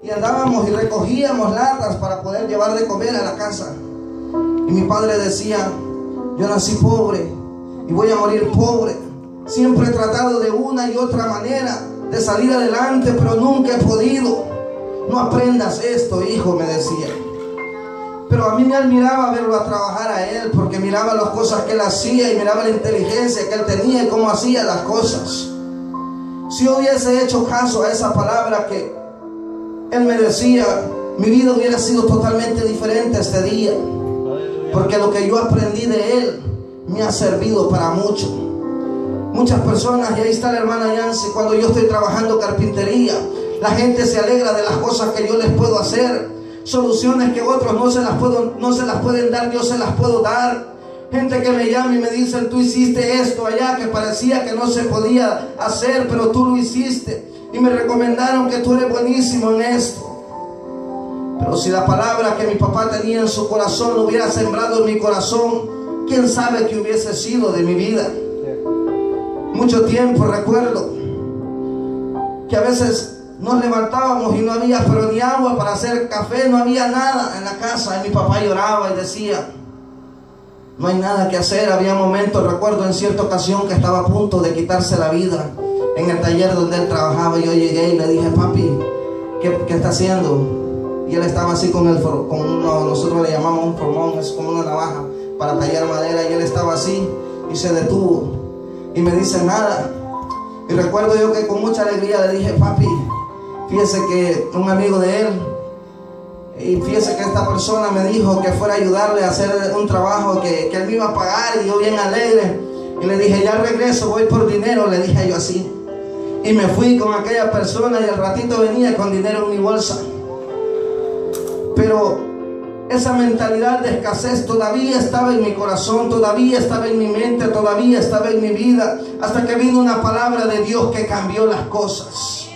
Y andábamos y recogíamos latas para poder llevar de comer a la casa. Y mi padre decía: yo nací pobre y voy a morir pobre. Siempre he tratado de una y otra manera de salir adelante, pero nunca he podido. No aprendas esto, hijo, me decía. Pero a mí me admiraba verlo a trabajar a él, porque miraba las cosas que él hacía y miraba la inteligencia que él tenía y cómo hacía las cosas. Si yo hubiese hecho caso a esa palabra que él me decía, mi vida hubiera sido totalmente diferente este día, porque lo que yo aprendí de él me ha servido para mucho. Muchas personas, y ahí está la hermana Yancy, cuando yo estoy trabajando carpintería, la gente se alegra de las cosas que yo les puedo hacer. Soluciones que otros no se las pueden dar, yo se las puedo dar. Gente que me llama y me dice: tú hiciste esto allá que parecía que no se podía hacer, pero tú lo hiciste y me recomendaron que tú eres buenísimo en esto. Pero si la palabra que mi papá tenía en su corazón lo hubiera sembrado en mi corazón, quién sabe qué hubiese sido de mi vida. Mucho tiempo recuerdo que a veces nos levantábamos y no había pero ni agua para hacer café, no había nada en la casa, y mi papá lloraba y decía: no hay nada que hacer. Había momentos, recuerdo en cierta ocasión, que estaba a punto de quitarse la vida en el taller donde él trabajaba. Y yo llegué y le dije: papi, ¿qué está haciendo? Y él estaba así con nosotros le llamamos un formón, es como una navaja para tallar madera, y él estaba así y se detuvo y me dice: nada. Y recuerdo yo que con mucha alegría le dije: papi, fíjese que un amigo de él, y fíjese que esta persona me dijo que fuera a ayudarle a hacer un trabajo que él me iba a pagar. Y yo bien alegre, y le dije: ya regreso, voy por dinero, le dije yo así. Y me fui con aquella persona y al ratito venía con dinero en mi bolsa. Pero esa mentalidad de escasez todavía estaba en mi corazón, todavía estaba en mi mente, todavía estaba en mi vida, hasta que vino una palabra de Dios que cambió las cosas.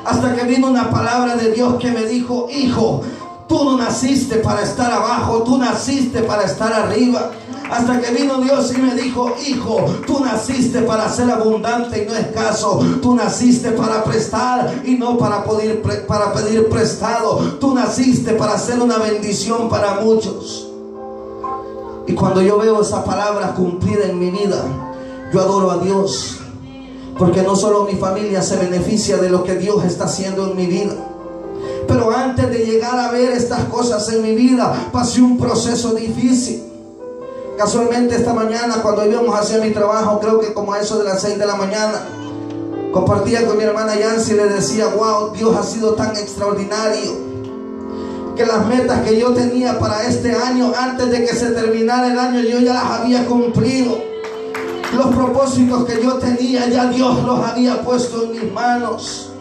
Hasta que vino una palabra de Dios que me dijo: hijo, tú no naciste para estar abajo, tú naciste para estar arriba. Hasta que vino Dios y me dijo: hijo, tú naciste para ser abundante y no escaso. Tú naciste para prestar y no para pedir prestado. Tú naciste para ser una bendición para muchos. Y cuando yo veo esa palabra cumplida en mi vida, yo adoro a Dios, porque no solo mi familia se beneficia de lo que Dios está haciendo en mi vida, pero antes de llegar a ver estas cosas en mi vida, pasé un proceso difícil. Casualmente esta mañana, cuando íbamos hacia mi trabajo, creo que como a eso de las 6 de la mañana, compartía con mi hermana Yancy y le decía: wow, Dios ha sido tan extraordinario, que las metas que yo tenía para este año, antes de que se terminara el año, yo ya las había cumplido. Los propósitos que yo tenía, ya Dios los había puesto en mis manos.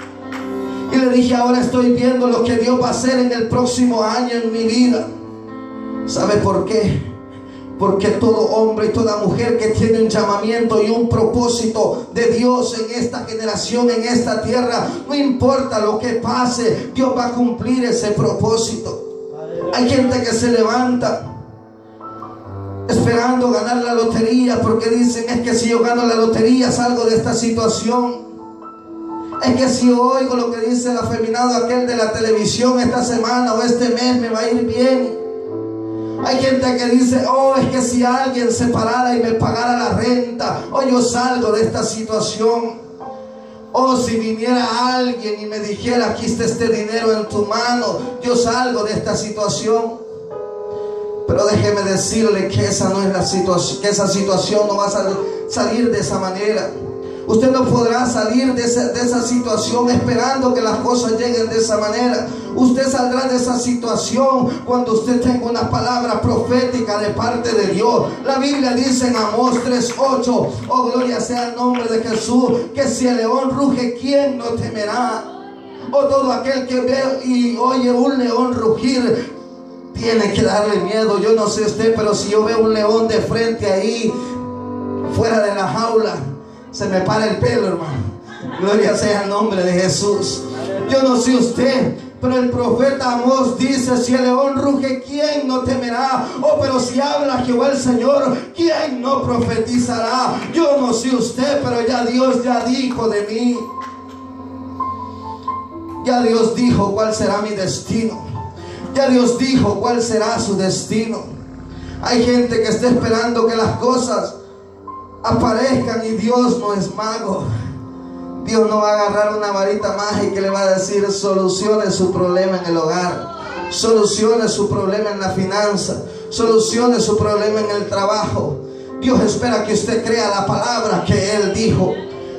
Y le dije: ahora estoy viendo lo que Dios va a hacer en el próximo año en mi vida. ¿Sabe por qué? Porque todo hombre y toda mujer que tiene un llamamiento y un propósito de Dios en esta generación, en esta tierra, no importa lo que pase, Dios va a cumplir ese propósito. Hay gente que se levanta esperando ganar la lotería, porque dicen: es que si yo gano la lotería salgo de esta situación. Es que si oigo lo que dice el afeminado aquel de la televisión esta semana o este mes, me va a ir bien. Hay gente que dice: oh, es que si alguien se parara y me pagara la renta, o yo salgo de esta situación. O si viniera alguien y me dijera: aquí está este dinero en tu mano, yo salgo de esta situación. Pero déjeme decirle que esa no es la situación, que esa situación no va a salir de esa manera. Usted no podrá salir de esa situación esperando que las cosas lleguen de esa manera. Usted saldrá de esa situación cuando usted tenga una palabra profética de parte de Dios. La Biblia dice en Amós 3:8: oh, gloria sea el nombre de Jesús, que si el león ruge, ¿quién no temerá? Oh, todo aquel que ve y oye un león rugir tiene que darle miedo. Yo no sé usted, pero si yo veo un león de frente ahí, fuera de la jaula, se me para el pelo, hermano. Gloria sea el nombre de Jesús. Yo no sé usted, pero el profeta Amós dice: si el león ruge, ¿quién no temerá? Oh, pero si habla Jehová el Señor, ¿quién no profetizará? Yo no sé usted, pero ya Dios ya dijo de mí. Ya Dios dijo cuál será mi destino. Ya Dios dijo cuál será su destino. Hay gente que está esperando que las cosas aparezcan y Dios no es mago. Dios no va a agarrar una varita mágica y le va a decir solucione su problema en el hogar, solucione su problema en la finanza, solucione su problema en el trabajo. Dios espera que usted crea la palabra que Él dijo.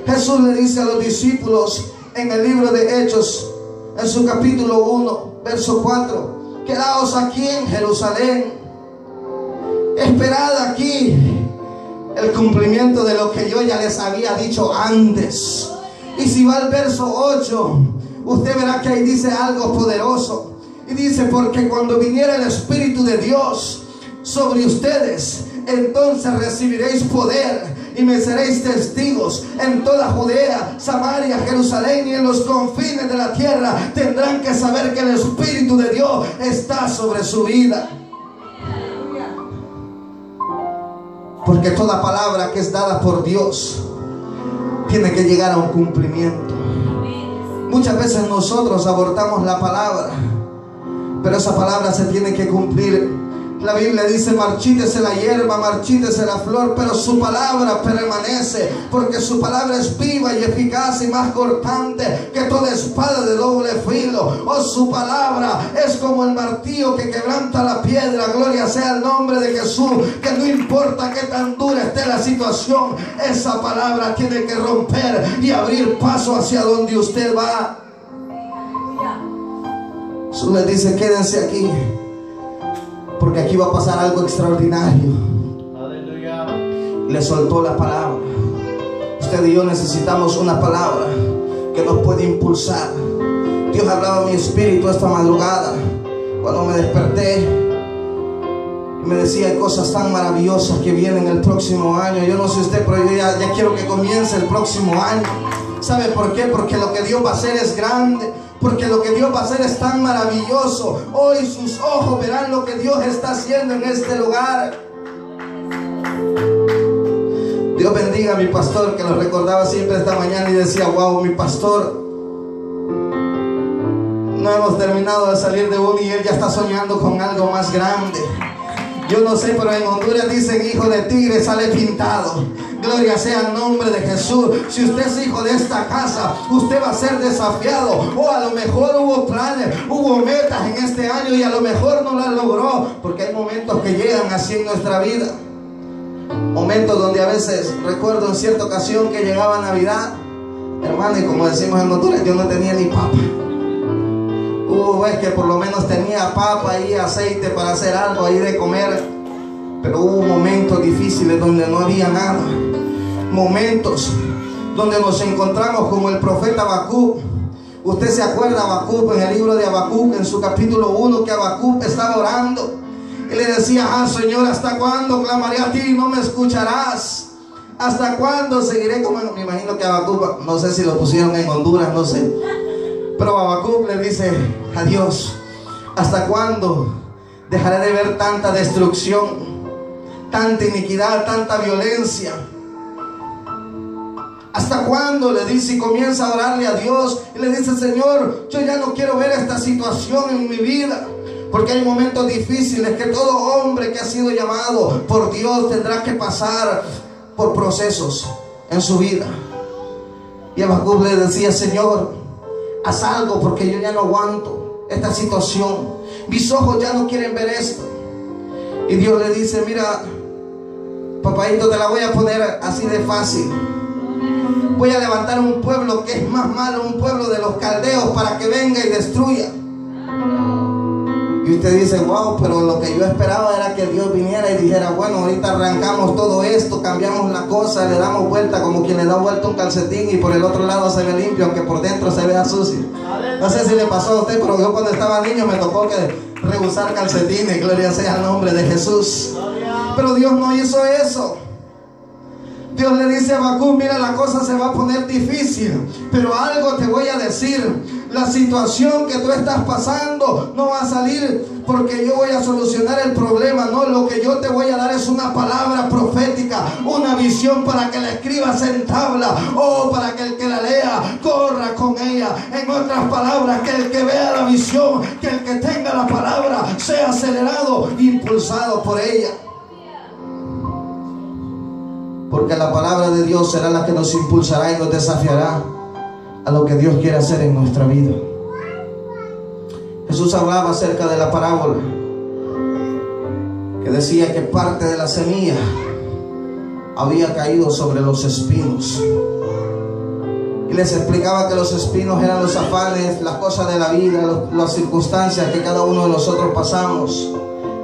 Jesús le dice a los discípulos en el libro de Hechos, en su capítulo 1, verso 4, quedaos aquí en Jerusalén, esperad aquí el cumplimiento de lo que yo ya les había dicho antes. Y si va al verso 8, usted verá que ahí dice algo poderoso. Y dice, porque cuando viniera el Espíritu de Dios sobre ustedes, entonces recibiréis poder y me seréis testigos en toda Judea, Samaria, Jerusalén y en los confines de la tierra. Tendrán que saber que el Espíritu de Dios está sobre su vida. Porque toda palabra que es dada por Dios tiene que llegar a un cumplimiento. Muchas veces nosotros abortamos la palabra, pero esa palabra se tiene que cumplir. La Biblia dice, marchítese la hierba, marchítese la flor, pero su palabra permanece, porque su palabra es viva y eficaz y más cortante que toda espada de doble filo. Oh, su palabra es como el martillo que quebranta la piedra. Gloria sea el nombre de Jesús, que no importa qué tan dura esté la situación, esa palabra tiene que romper y abrir paso hacia donde usted va. Jesús le dice, quédense aquí, porque aquí va a pasar algo extraordinario. Aleluya. Le soltó la palabra. Usted y yo necesitamos una palabra que nos puede impulsar. Dios hablaba a mi espíritu esta madrugada cuando me desperté y me decía, hay cosas tan maravillosas que vienen el próximo año. Yo no sé usted, pero yo ya quiero que comience el próximo año. ¿Sabe por qué? Porque lo que Dios va a hacer es grande. Porque lo que Dios va a hacer es tan maravilloso. Hoy sus ojos verán lo que Dios está haciendo en este lugar. Dios bendiga a mi pastor, que lo recordaba siempre esta mañana y decía, wow, mi pastor, no hemos terminado de salir de uno y él ya está soñando con algo más grande. Yo no sé, pero en Honduras dicen hijo de tigre sale pintado. Gloria sea el nombre de Jesús. Si usted es hijo de esta casa, usted va a ser desafiado. O a lo mejor hubo planes, hubo metas en este año y a lo mejor no las logró, porque hay momentos que llegan así en nuestra vida. Momentos donde a veces, recuerdo en cierta ocasión que llegaba Navidad, hermano, y como decimos en Honduras, yo no tenía ni papa. Hubo vez que por lo menos tenía papa y aceite para hacer algo ahí de comer, pero hubo momentos difíciles donde no había nada. Momentos donde nos encontramos como el profeta Habacuc. Usted se acuerda, Habacuc, en el libro de Habacuc, en su capítulo 1, que Habacuc estaba orando y le decía, Señor, ¿hasta cuándo clamaré a ti y no me escucharás? ¿Hasta cuándo seguiré como? Me imagino que Habacuc, no sé si lo pusieron en Honduras, no sé, pero Habacuc le dice a Dios, ¿hasta cuándo dejaré de ver tanta destrucción, tanta iniquidad, tanta violencia? ¿Hasta cuándo? Le dice, y comienza a orarle a Dios y le dice, Señor, yo ya no quiero ver esta situación en mi vida, porque hay momentos difíciles que todo hombre que ha sido llamado por Dios tendrá que pasar por procesos en su vida. Y Habacuc le decía, Señor, haz algo, porque yo ya no aguanto esta situación, mis ojos ya no quieren ver esto. Y Dios le dice, mira, papadito, te la voy a poner así de fácil. Voy a levantar un pueblo que es más malo, un pueblo de los caldeos, para que venga y destruya. Y usted dice, wow, pero lo que yo esperaba era que Dios viniera y dijera, bueno, ahorita arrancamos todo esto, cambiamos la cosa, le damos vuelta como quien le da vuelta un calcetín y por el otro lado se ve limpio, aunque por dentro se vea sucio. No sé si le pasó a usted, pero yo cuando estaba niño me tocó que rehusar calcetines, gloria sea el nombre de Jesús. Pero Dios no hizo eso. Dios le dice a Habacuc: mira, la cosa se va a poner difícil, pero algo te voy a decir. La situación que tú estás pasando no va a salir porque yo voy a solucionar el problema. No, lo que yo te voy a dar es una palabra profética, una visión para que la escribas en tabla, o para que el que la lea corra con ella. En otras palabras, que el que vea la visión, que el que tenga la palabra sea acelerado, impulsado por ella. Porque la palabra de Dios será la que nos impulsará y nos desafiará a lo que Dios quiere hacer en nuestra vida. Jesús hablaba acerca de la parábola que decía que parte de la semilla había caído sobre los espinos, y les explicaba que los espinos eran los afanes, las cosas de la vida, las circunstancias que cada uno de nosotros pasamos,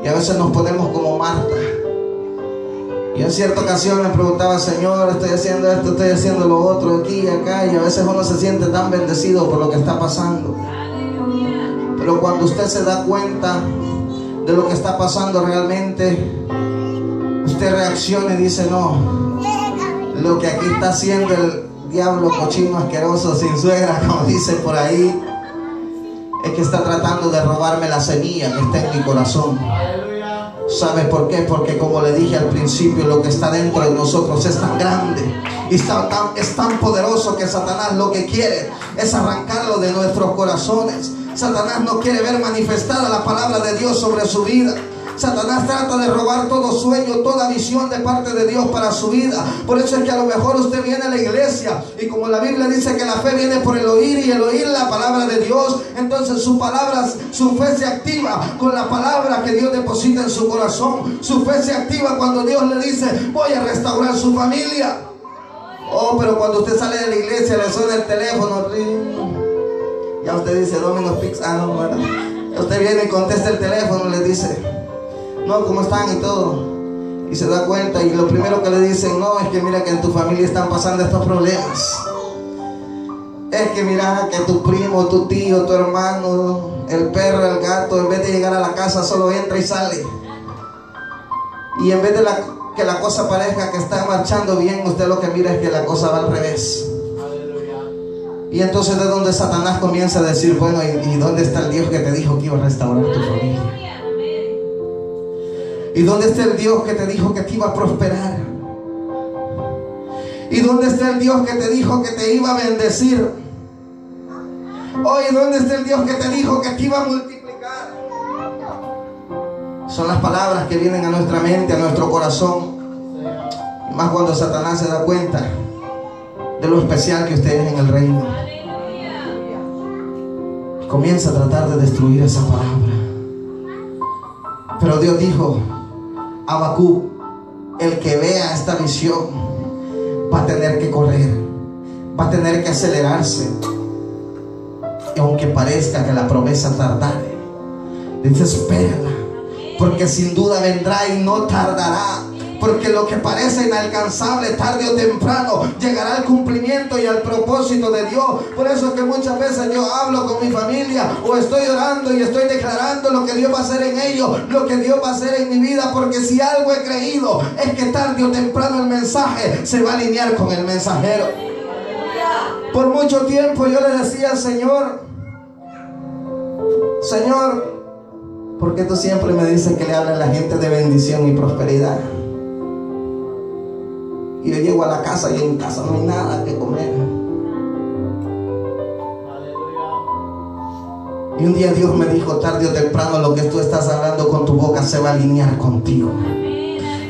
y a veces nos ponemos como Marta. Y en cierta ocasión me preguntaba: Señor, estoy haciendo esto, estoy haciendo lo otro, aquí y acá, y a veces uno se siente tan bendecido por lo que está pasando. Pero cuando usted se da cuenta de lo que está pasando realmente, usted reacciona y dice: no, lo que aquí está haciendo el diablo cochino asqueroso sin suegra, como dicen por ahí, es que está tratando de robarme la semilla que está en mi corazón. ¿Sabe por qué? Porque, como le dije al principio, lo que está dentro de nosotros es tan grande y es tan poderoso que Satanás lo que quiere es arrancarlo de nuestros corazones. Satanás no quiere ver manifestada la palabra de Dios sobre su vida. Satanás trata de robar todo sueño, toda visión de parte de Dios para su vida. Por eso es que a lo mejor usted viene a la iglesia, y como la Biblia dice que la fe viene por el oír, y el oír la palabra de Dios, entonces su fe se activa con la palabra que Dios deposita en su corazón. Su fe se activa cuando Dios le dice: voy a restaurar su familia. Oh, pero cuando usted sale de la iglesia, le suena el teléfono, ya usted dice Domino's Pizza, no, ¿verdad? Usted viene y contesta el teléfono y le dice: no, ¿cómo están? Y todo. Y se da cuenta, y lo primero que le dicen: no, es que mira que en tu familia están pasando estos problemas. Es que mira que tu primo, tu tío, tu hermano, el perro, el gato, en vez de llegar a la casa solo entra y sale. Y en vez de que la cosa parezca que está marchando bien, usted lo que mira es que la cosa va al revés. Y entonces de donde Satanás comienza a decir: bueno, ¿y dónde está el Dios que te dijo que iba a restaurar tu familia? ¿Y dónde está el Dios que te dijo que te iba a prosperar? ¿Y dónde está el Dios que te dijo que te iba a bendecir? ¿Y dónde está el Dios que te dijo que te iba a multiplicar? Son las palabras que vienen a nuestra mente, a nuestro corazón. Y más cuando Satanás se da cuenta de lo especial que usted es en el reino. Comienza a tratar de destruir esa palabra. Pero Dios dijo: Habacuc, el que vea esta visión va a tener que correr, va a tener que acelerarse. Y aunque parezca que la promesa tardare, dice: espérala, porque sin duda vendrá y no tardará. Porque lo que parece inalcanzable, tarde o temprano llegará al cumplimiento y al propósito de Dios. Por eso es que muchas veces yo hablo con mi familia, o estoy orando y estoy declarando lo que Dios va a hacer en ellos, lo que Dios va a hacer en mi vida. Porque si algo he creído, es que tarde o temprano el mensaje se va a alinear con el mensajero. Por mucho tiempo yo le decía al Señor: Señor, ¿por qué tú siempre me dices que le habla a la gente de bendición y prosperidad? Y yo llego a la casa y en casa no hay nada que comer. Y un día Dios me dijo: tarde o temprano lo que tú estás hablando con tu boca se va a alinear contigo.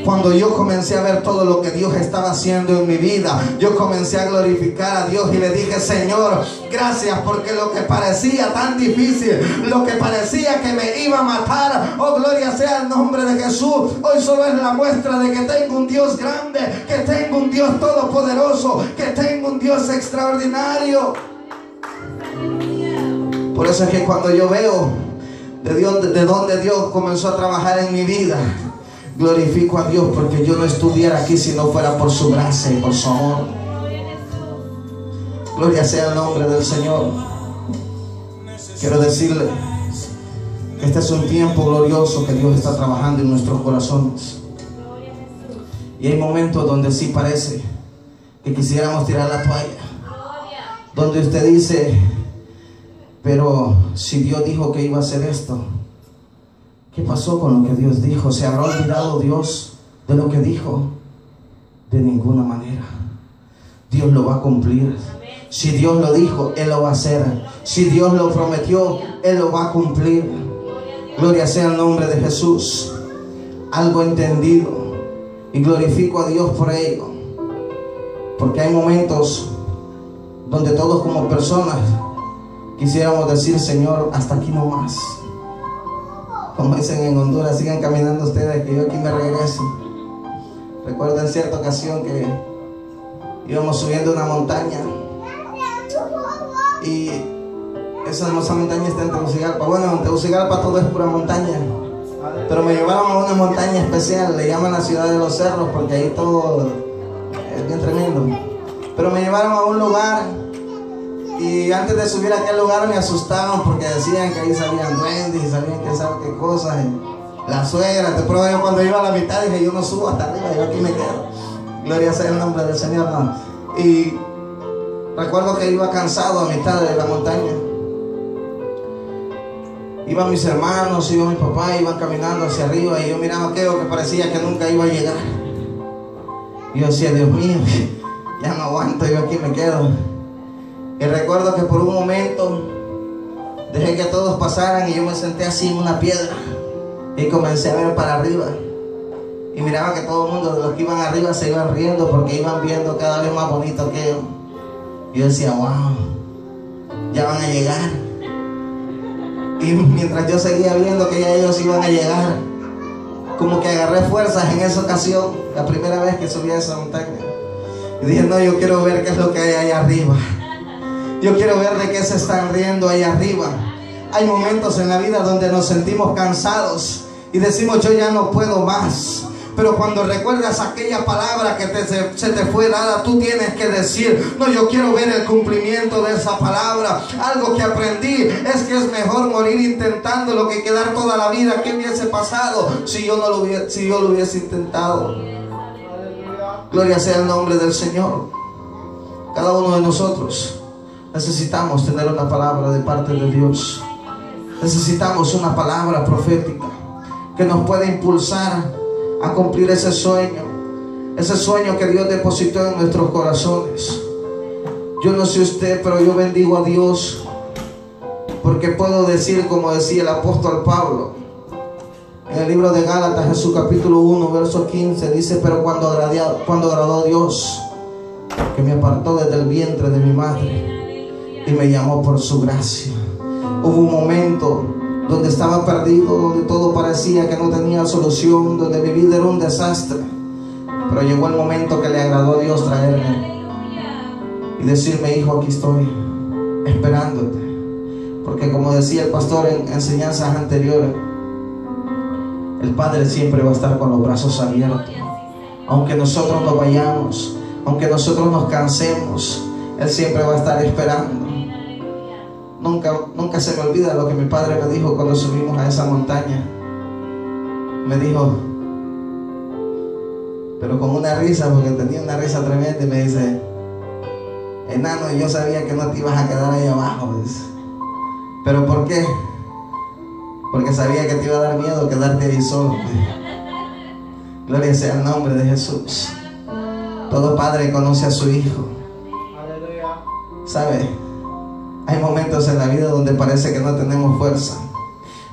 Cuando yo comencé a ver todo lo que Dios estaba haciendo en mi vida, yo comencé a glorificar a Dios y le dije: Señor, gracias, porque lo que parecía tan difícil, lo que parecía que me iba a matar, oh, gloria sea el nombre de Jesús, hoy solo es la muestra de que tengo un Dios grande, que tengo un Dios todopoderoso, que tengo un Dios extraordinario. Por eso es que cuando yo veo de dónde Dios comenzó a trabajar en mi vida, glorifico a Dios, porque yo no estuviera aquí si no fuera por su gracia y por su amor. Gloria sea el nombre del Señor. Quiero decirle que este es un tiempo glorioso que Dios está trabajando en nuestros corazones. Y hay momentos donde sí parece que quisiéramos tirar la toalla. Donde usted dice, pero si Dios dijo que iba a hacer esto, ¿qué pasó con lo que Dios dijo? ¿Se habrá olvidado Dios de lo que dijo? De ninguna manera. Dios lo va a cumplir. Si Dios lo dijo, Él lo va a hacer. Si Dios lo prometió, Él lo va a cumplir. Gloria sea el nombre de Jesús. Algo entendido. Y glorifico a Dios por ello. Porque hay momentos donde todos como personas quisiéramos decir, Señor, hasta aquí no más. Como dicen en Honduras, sigan caminando ustedes, que yo aquí me regreso. Recuerdo en cierta ocasión que íbamos subiendo una montaña. Y esa montaña está en Tegucigalpa. Bueno, en Tegucigalpa todo es pura montaña. Pero me llevaron a una montaña especial, le llaman la ciudad de los cerros, porque ahí todo es bien tremendo. Pero me llevaron a un lugar y antes de subir a aquel lugar me asustaban porque decían que ahí salían duendes y salían que sabe qué cosas. Y la suegra, te pruebo, yo cuando iba a la mitad dije, yo no subo hasta arriba, yo aquí me quedo. Gloria sea el nombre del Señor, ¿no? Y recuerdo que iba cansado a mitad de la montaña. Iban mis hermanos, iba mi papá, iban caminando hacia arriba y yo miraba aquello que parecía que nunca iba a llegar. Y yo decía, Dios mío, ya no aguanto, yo aquí me quedo. Y recuerdo que por un momento dejé que todos pasaran y yo me senté así en una piedra y comencé a ver para arriba. Y miraba que todo el mundo de los que iban arriba se iban riendo porque iban viendo cada vez más bonito aquello. Y yo decía, wow, ya van a llegar. Y mientras yo seguía viendo que ya ellos iban a llegar, como que agarré fuerzas en esa ocasión, la primera vez que subí a esa montaña. Y dije, no, yo quiero ver qué es lo que hay ahí arriba. Yo quiero ver de qué se están riendo ahí arriba. Hay momentos en la vida donde nos sentimos cansados y decimos, yo ya no puedo más. Pero cuando recuerdas aquella palabra que se te fue dada, tú tienes que decir, no, yo quiero ver el cumplimiento de esa palabra. Algo que aprendí es que es mejor morir intentándolo que quedar toda la vida. ¿Qué hubiese pasado si yo lo hubiese intentado? Gloria sea el nombre del Señor. Cada uno de nosotros necesitamos tener una palabra de parte de Dios. Necesitamos una palabra profética que nos pueda impulsar a cumplir ese sueño que Dios depositó en nuestros corazones. Yo no sé usted, pero yo bendigo a Dios porque puedo decir, como decía el apóstol Pablo en el libro de Gálatas, en su capítulo 1, verso 15, dice, pero cuando agradó a Dios, que me apartó desde el vientre de mi madre y me llamó por su gracia. Hubo un momento donde estaba perdido, donde todo parecía que no tenía solución, donde mi vida era un desastre, pero llegó el momento que le agradó a Dios traerme y decirme, hijo, aquí estoy esperándote, porque como decía el pastor en enseñanzas anteriores, el Padre siempre va a estar con los brazos abiertos. Aunque nosotros nos vayamos, aunque nosotros nos cansemos, Él siempre va a estar esperando. Nunca se me olvida lo que mi padre me dijo cuando subimos a esa montaña. Me dijo, pero con una risa, porque tenía una risa tremenda, y me dice, enano, yo sabía que no te ibas a quedar ahí abajo. ¿Pero por qué? Porque sabía que te iba a dar miedo quedarte ahí solo. Gloria sea el nombre de Jesús. Todo padre conoce a su hijo. ¿Sabe? Hay momentos en la vida donde parece que no tenemos fuerza,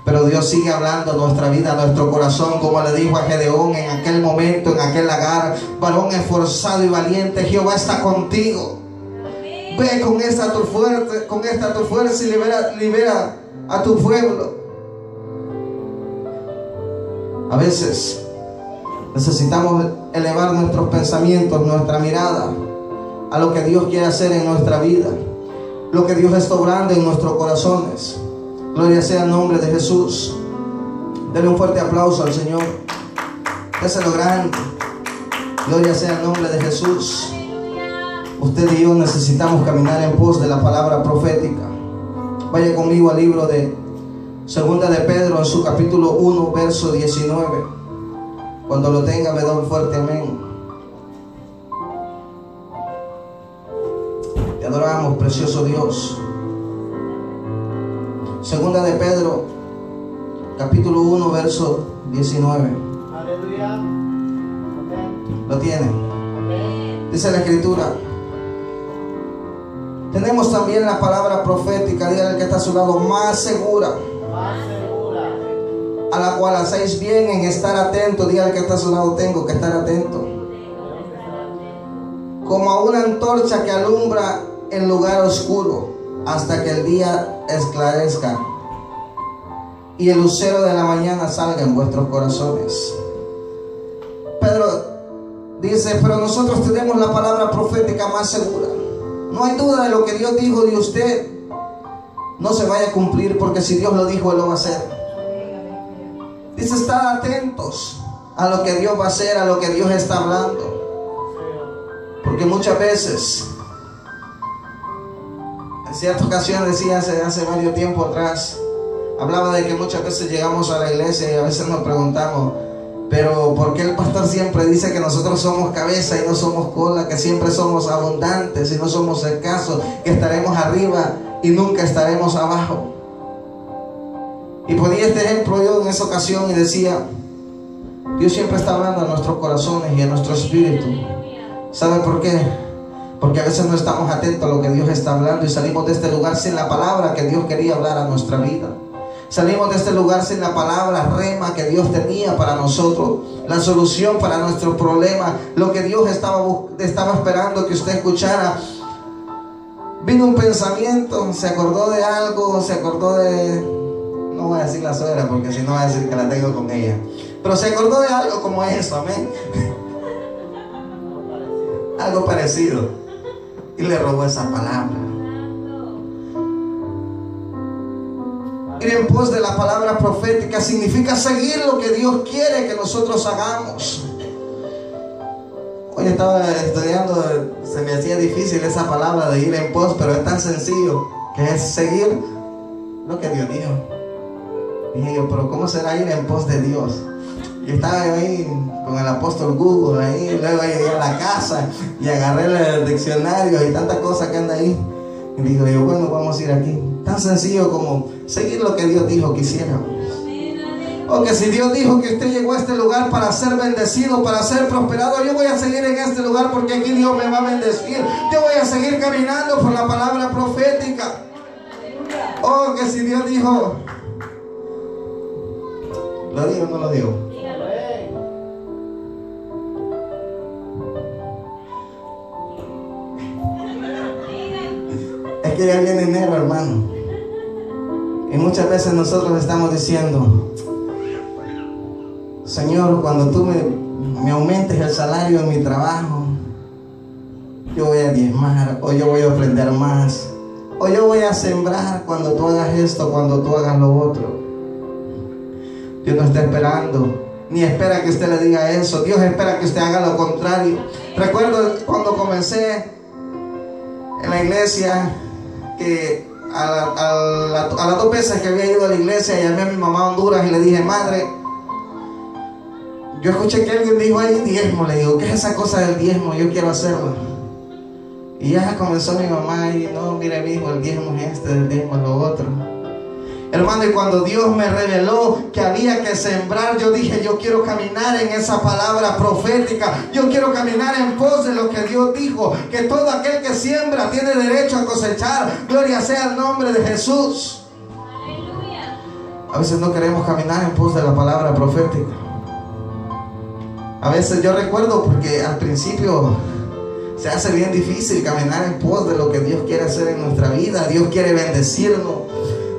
pero Dios sigue hablando a nuestra vida, a nuestro corazón, como le dijo a Gedeón en aquel momento, en aquel lagar: varón esforzado y valiente, Jehová está contigo. Ve con esta tu fuerza y libera a tu pueblo. A veces necesitamos elevar nuestros pensamientos, nuestra mirada a lo que Dios quiere hacer en nuestra vida, lo que Dios está obrando en nuestros corazones. Gloria sea el nombre de Jesús. Denle un fuerte aplauso al Señor. Déselo grande. Gloria sea el nombre de Jesús. Usted y yo necesitamos caminar en pos de la palabra profética. Vaya conmigo al libro de Segunda de Pedro, en su capítulo 1, verso 19. Cuando lo tenga me da un fuerte amén. adoramos, precioso Dios. Segunda de Pedro, capítulo 1, verso 19. Aleluya. Amén. ¿Lo tienen? Amén. Dice la Escritura. Tenemos también la palabra profética, dígale al que está a su lado, más segura, Más segura. a la cual hacéis bien en estar atento. Dígale al que está a su lado, tengo que estar atento. Como a una antorcha que alumbra en lugar oscuro, hasta que el día esclarezca y el lucero de la mañana salga en vuestros corazones. Pedro dice, pero nosotros tenemos la palabra profética más segura. No hay duda de lo que Dios dijo de usted no se vaya a cumplir, porque si Dios lo dijo, Él lo va a hacer. Dice, estar atentos a lo que Dios va a hacer, a lo que Dios está hablando. Porque muchas veces, en cierta ocasión decía hace varios tiempo atrás, hablaba de que muchas veces llegamos a la iglesia y a veces nos preguntamos, pero ¿por qué el pastor siempre dice que nosotros somos cabeza y no somos cola? Que siempre somos abundantes y no somos escasos, que estaremos arriba y nunca estaremos abajo. Y ponía este ejemplo yo en esa ocasión y decía, Dios siempre está hablando a nuestros corazones y a nuestro espíritu. ¿Sabe por qué? Porque a veces no estamos atentos a lo que Dios está hablando y salimos de este lugar sin la palabra que Dios quería hablar a nuestra vida. Salimos de este lugar sin la palabra rema que Dios tenía para nosotros, la solución para nuestros problemas, lo que Dios estaba esperando que usted escuchara. Vino un pensamiento, se acordó de algo, se acordó de... No voy a decir la suegra porque si no voy a decir que la tengo con ella. Pero se acordó de algo como eso, amén. Algo parecido. Y le robó esa palabra. Ir en pos de la palabra profética significa seguir lo que Dios quiere que nosotros hagamos. Hoy estaba estudiando, se me hacía difícil esa palabra de ir en pos, pero es tan sencillo, que es seguir lo que Dios dijo. Dije yo, pero ¿cómo será ir en pos de Dios? Y estaba yo ahí con el apóstol Google ahí, luego llegué a la casa y agarré el diccionario y tantas cosas que anda ahí. Y digo yo, bueno, vamos a ir aquí. Tan sencillo como seguir lo que Dios dijo que hiciéramos. O que si Dios dijo que usted llegó a este lugar para ser bendecido, para ser prosperado, yo voy a seguir en este lugar porque aquí Dios me va a bendecir. Yo voy a seguir caminando por la palabra profética. O que si Dios dijo, ¿lo digo o no lo digo? Es que ya viene enero, hermano. Y muchas veces nosotros estamos diciendo, Señor, cuando tú me aumentes el salario en mi trabajo, yo voy a diezmar, o yo voy a ofrendar más, o yo voy a sembrar cuando tú hagas esto, cuando tú hagas lo otro. Dios no está esperando, ni espera que usted le diga eso. Dios espera que usted haga lo contrario. Recuerdo cuando comencé en la iglesia, que a las 2 veces que había ido a la iglesia, llamé a mi mamá a Honduras y le dije, madre, yo escuché que alguien dijo ahí diezmo. Le digo, ¿qué es esa cosa del diezmo? Yo quiero hacerlo. Y ya comenzó mi mamá y no, mire mi hijo, el diezmo es este, el diezmo es lo otro. Hermano, y cuando Dios me reveló que había que sembrar, yo dije, yo quiero caminar en esa palabra profética. Yo quiero caminar en pos de lo que Dios dijo, que todo aquel que siembra tiene derecho a cosechar. Gloria sea el nombre de Jesús. Aleluya. A veces no queremos caminar en pos de la palabra profética. A veces yo recuerdo, porque al principio se hace bien difícil caminar en pos de lo que Dios quiere hacer en nuestra vida. Dios quiere bendecirnos.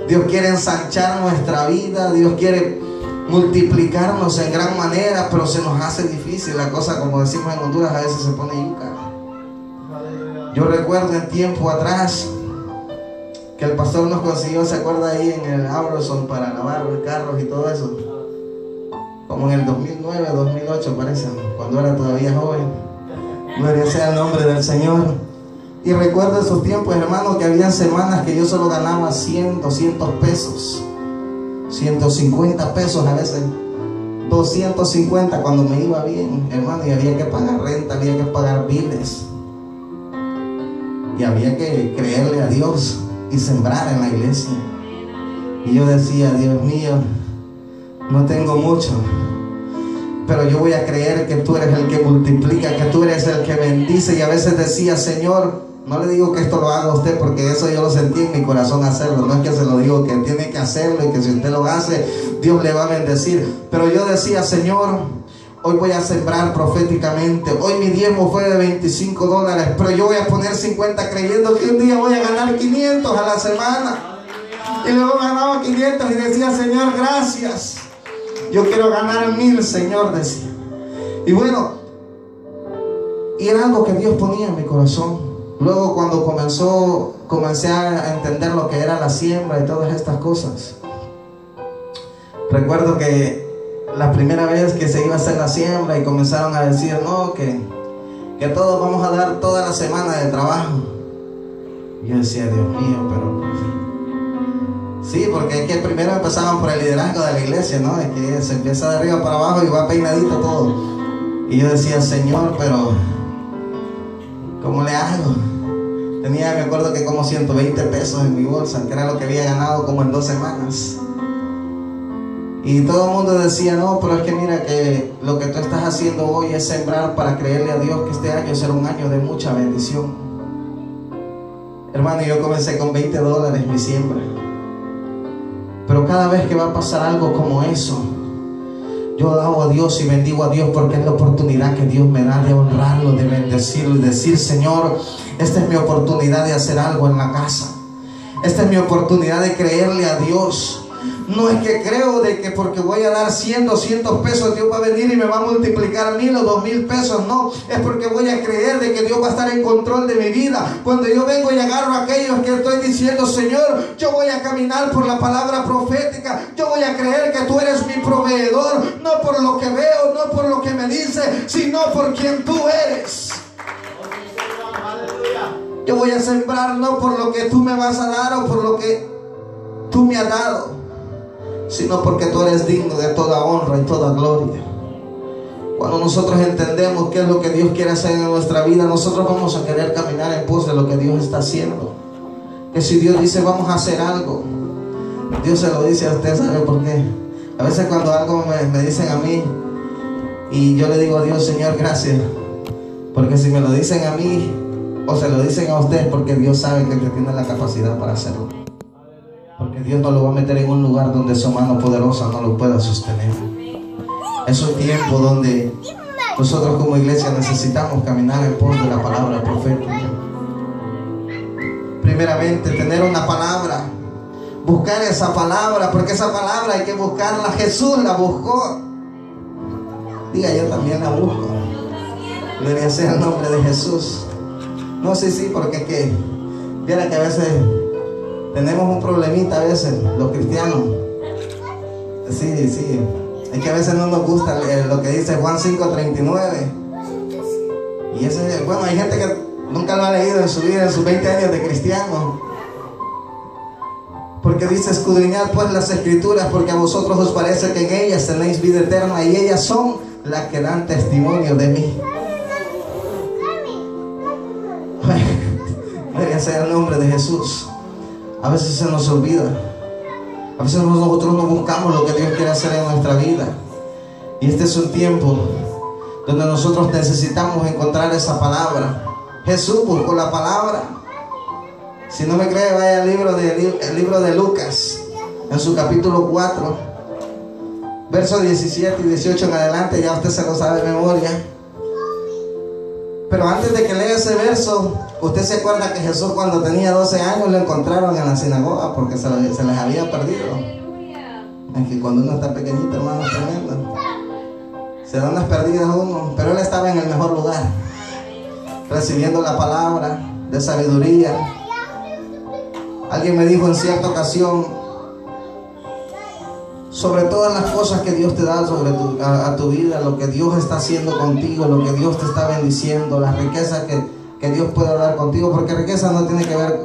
Dios quiere ensanchar nuestra vida. Dios quiere multiplicarnos en gran manera, pero se nos hace difícil la cosa. Como decimos en Honduras, a veces se pone yuca. Yo recuerdo en tiempo atrás que el pastor nos consiguió, ¿se acuerda? Ahí en el Auroson para lavar carros y todo eso, como en el 2009, 2008 parece, cuando era todavía joven. Gloria sea el nombre del Señor. Y recuerdo esos tiempos, hermanos, que habían semanas que yo solo ganaba 100, 200 pesos, 150 pesos a veces, 250 cuando me iba bien, hermano, y había que pagar renta, había que pagar biles. y había que creerle a Dios y sembrar en la iglesia. Y yo decía, Dios mío, no tengo mucho, pero yo voy a creer que tú eres el que multiplica, que tú eres el que bendice. Y a veces decía, Señor, no le digo que esto lo haga usted, porque eso yo lo sentí en mi corazón hacerlo. No es que se lo digo que tiene que hacerlo y que si usted lo hace, Dios le va a bendecir. Pero yo decía, Señor, hoy voy a sembrar proféticamente. Hoy mi diezmo fue de $25, pero yo voy a poner 50 creyendo que un día voy a ganar 500 a la semana. Y luego ganaba 500 y decía, Señor, gracias. Yo quiero ganar 1000, Señor, decía. Y bueno, y era algo que Dios ponía en mi corazón. Luego cuando comencé a entender lo que era la siembra y todas estas cosas. Recuerdo que la primera vez que se iba a hacer la siembra y comenzaron a decir, no, que todos vamos a dar toda la semana de trabajo. Y yo decía, Dios mío, pero sí, porque es que primero empezaban por el liderazgo de la iglesia, ¿no? Es que se empieza de arriba para abajo y va peinadito todo. Y yo decía, Señor, pero ¿cómo le hago? Tenía, me acuerdo que como 120 pesos en mi bolsa, que era lo que había ganado como en 2 semanas. Y todo el mundo decía, no, pero es que mira que lo que tú estás haciendo hoy es sembrar para creerle a Dios que este año será un año de mucha bendición. Hermano, yo comencé con $20 mi siembra. Pero cada vez que va a pasar algo como eso, yo alabo a Dios y bendigo a Dios, porque es la oportunidad que Dios me da de honrarlo, de bendecirlo y decir, Señor, esta es mi oportunidad de hacer algo en la casa. Esta es mi oportunidad de creerle a Dios. No es que creo de que porque voy a dar 100, 200 pesos Dios va a venir y me va a multiplicar 1000 o 2000 pesos. No, es porque voy a creer de que Dios va a estar en control de mi vida. Cuando yo vengo y agarro a aquellos que estoy diciendo, Señor, yo voy a caminar por la palabra profética. Yo voy a creer que tú eres mi proveedor, no por lo que veo, no por lo que me dice, sino por quien tú eres. Yo voy a sembrar no por lo que tú me vas a dar o por lo que tú me has dado, sino porque tú eres digno de toda honra y toda gloria. Cuando nosotros entendemos qué es lo que Dios quiere hacer en nuestra vida, nosotros vamos a querer caminar en pos de lo que Dios está haciendo. Que si Dios dice vamos a hacer algo, Dios se lo dice a usted. ¿Sabe por qué? A veces cuando algo me dicen a mí y yo le digo a Dios, Señor, gracias, porque si me lo dicen a mí o se lo dicen a usted, porque Dios sabe que usted tiene la capacidad para hacerlo. Porque Dios no lo va a meter en un lugar donde su mano poderosa no lo pueda sostener. Es un tiempo donde nosotros como iglesia necesitamos caminar en pos de la palabra profética. Primeramente, tener una palabra. Buscar esa palabra, porque esa palabra hay que buscarla. Jesús la buscó. Diga, yo también la busco. Gloria sea el nombre de Jesús. No, sí, porque es que viera que a veces tenemos un problemita, a veces los cristianos. Sí, es que a veces no nos gusta lo que dice Juan 5:39. Y ese, bueno, hay gente que nunca lo ha leído en su vida, en sus 20 años de cristiano. Porque dice, escudriñad pues las escrituras, porque a vosotros os parece que en ellas tenéis vida eterna, y ellas son las que dan testimonio de mí. Debería ser el nombre de Jesús. A veces se nos olvida. A veces nosotros no buscamos lo que Dios quiere hacer en nuestra vida. Y este es un tiempo donde nosotros necesitamos encontrar esa palabra. Jesús buscó la palabra. Si no me cree, vaya al libro de Lucas, en su capítulo 4, versos 17 y 18 en adelante. Ya usted se lo sabe de memoria. Pero antes de que lea ese verso, usted se acuerda que Jesús, cuando tenía 12 años, lo encontraron en la sinagoga porque se les había perdido. Es que cuando uno está pequeñito, hermano, es tremendo. Se dan las perdidas uno. Pero él estaba en el mejor lugar, recibiendo la palabra de sabiduría. Alguien me dijo en cierta ocasión, sobre todas las cosas que Dios te da sobre a tu vida, lo que Dios está haciendo contigo, lo que Dios te está bendiciendo, las riquezas que Dios puede dar contigo, porque riqueza no tiene que ver,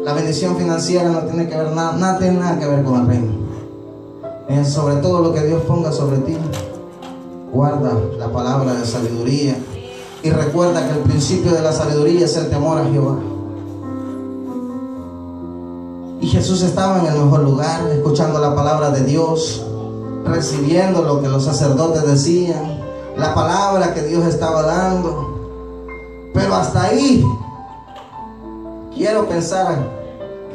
la bendición financiera no tiene que ver nada tiene nada que ver con el reino. Sobre todo lo que Dios ponga sobre ti, guarda la palabra de sabiduría, Y recuerda que el principio de la sabiduría es el temor a Jehová. Y Jesús estaba en el mejor lugar, escuchando la palabra de Dios, recibiendo lo que los sacerdotes decían, la palabra que Dios estaba dando. Pero hasta ahí, quiero pensar,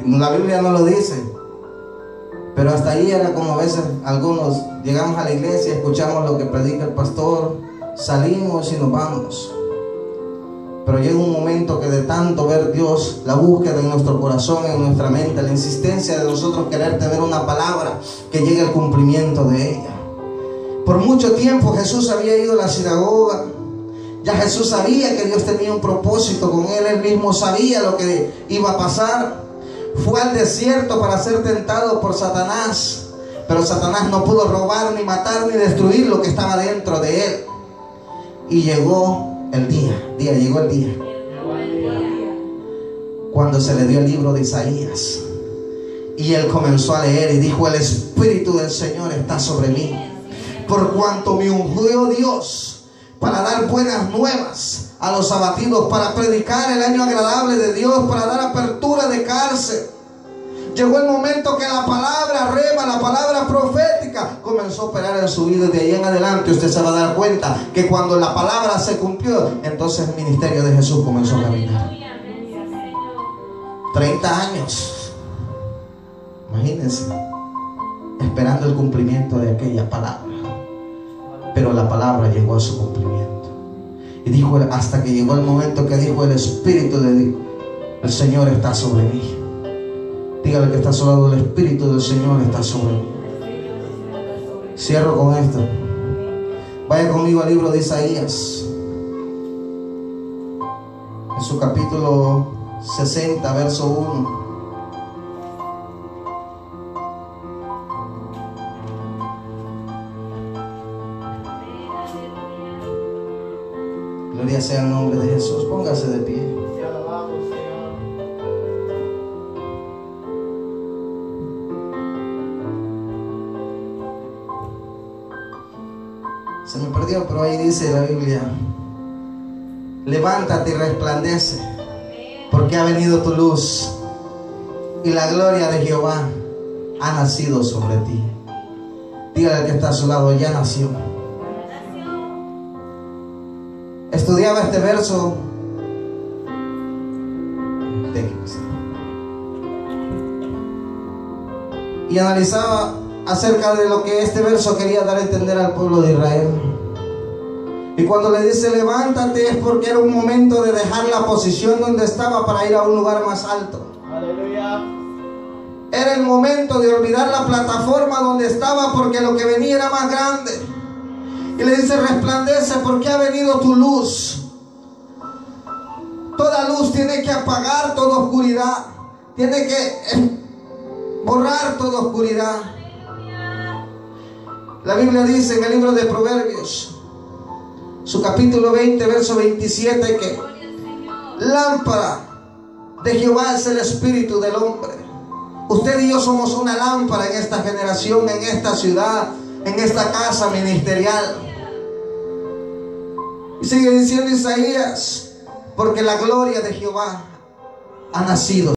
la Biblia no lo dice, pero hasta ahí era como a veces algunos llegamos a la iglesia, escuchamos lo que predica el pastor, salimos y nos vamos. Pero llega un momento que de tanto ver Dios, la búsqueda en nuestro corazón, en nuestra mente, la insistencia de nosotros querer tener una palabra, que llegue el cumplimiento de ella. Por mucho tiempo Jesús había ido a la sinagoga. Ya Jesús sabía que Dios tenía un propósito con él. Él mismo sabía lo que iba a pasar. Fue al desierto para ser tentado por Satanás. Pero Satanás no pudo robar, ni matar, ni destruir lo que estaba dentro de él. Y llegó el llegó el día cuando se le dio el libro de Isaías. Y él comenzó a leer y dijo: el Espíritu del Señor está sobre mí, por cuanto me ungió Dios para dar buenas nuevas a los abatidos, para predicar el año agradable de Dios, para dar apertura de cárcel. Llegó el momento que la palabra rema, la palabra profética comenzó a operar en su vida. Y de ahí en adelante usted se va a dar cuenta que cuando la palabra se cumplió, entonces el ministerio de Jesús comenzó a caminar. 30 años, imagínense, esperando el cumplimiento de aquella palabra. Pero la palabra llegó a su cumplimiento. Y dijo, hasta que llegó el momento que dijo: el Espíritu del Señor está sobre mí. Dígale que está a su lado: el Espíritu del Señor está sobre mí. Cierro con esto. Vaya conmigo al libro de Isaías, en su capítulo 60, verso 1. Gloria sea el nombre de Jesús. Póngase de pie. Te alabamos, Señor. Se me perdió, pero ahí dice la Biblia: levántate y resplandece, porque ha venido tu luz y la gloria de Jehová ha nacido sobre ti. Dígale al que está a su lado: ya nació. Estudiaba este verso y analizaba acerca de lo que este verso quería dar a entender al pueblo de Israel. Y cuando le dice levántate, es porque era un momento de dejar la posición donde estaba para ir a un lugar más alto. Aleluya. Era el momento de olvidar la plataforma donde estaba, porque lo que venía era más grande. Y le dice: resplandece, porque ha venido tu luz. Toda luz tiene que apagar toda oscuridad, tiene que borrar toda oscuridad. La Biblia dice en el libro de Proverbios, su capítulo 20, verso 27, que lámpara de Jehová es el espíritu del hombre. Usted y yo somos una lámpara en esta generación, en esta ciudad, en esta casa ministerial. Y sigue diciendo Isaías: porque la gloria de Jehová ha nacido